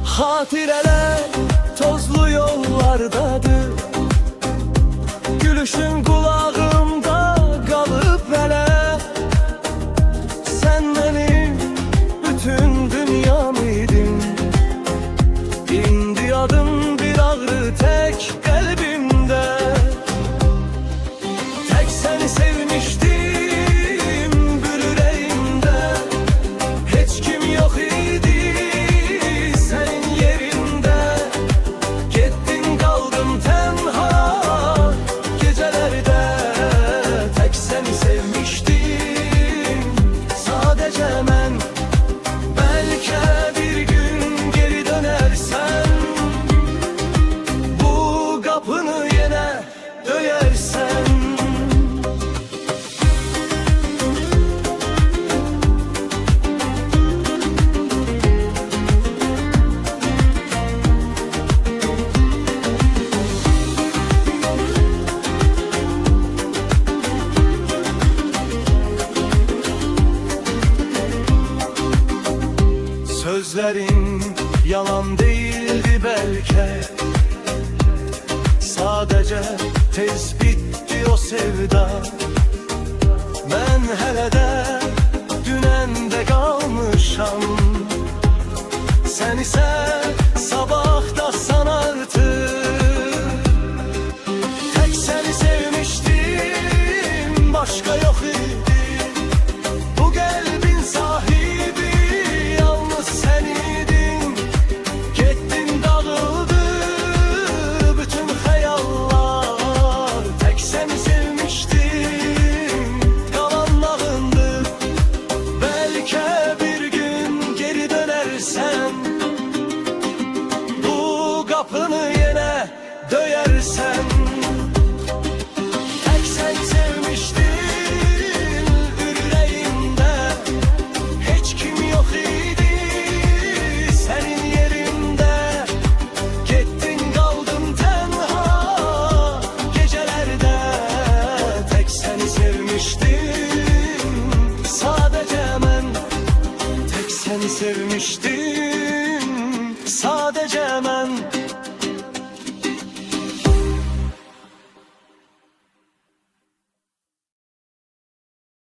Hatireler tozlu yollardadır, gülüşün kulağımda kalıp hele. Sen benim bütün dünyamydın, indi adın bir ağrı tek kalbimde. Tek seni sevmiştim bir yüreğimde, hiç kim yok idi. Sözlerin yalan değildi belki, sadece tez bitti o sevda. Ben hele de dünende kalmışam, sen ise sabahta sanardı. Tek seni sevmiştim, başka yok idi. Bu kalbin sahibi kapını yine döyersen. Tek sen sevmiştin yüreğimde, hiç kim yok idi senin yerinde. Gittin kaldım tenha gecelerde, tek seni sevmiştim sadece ben, tek seni sevmiştim.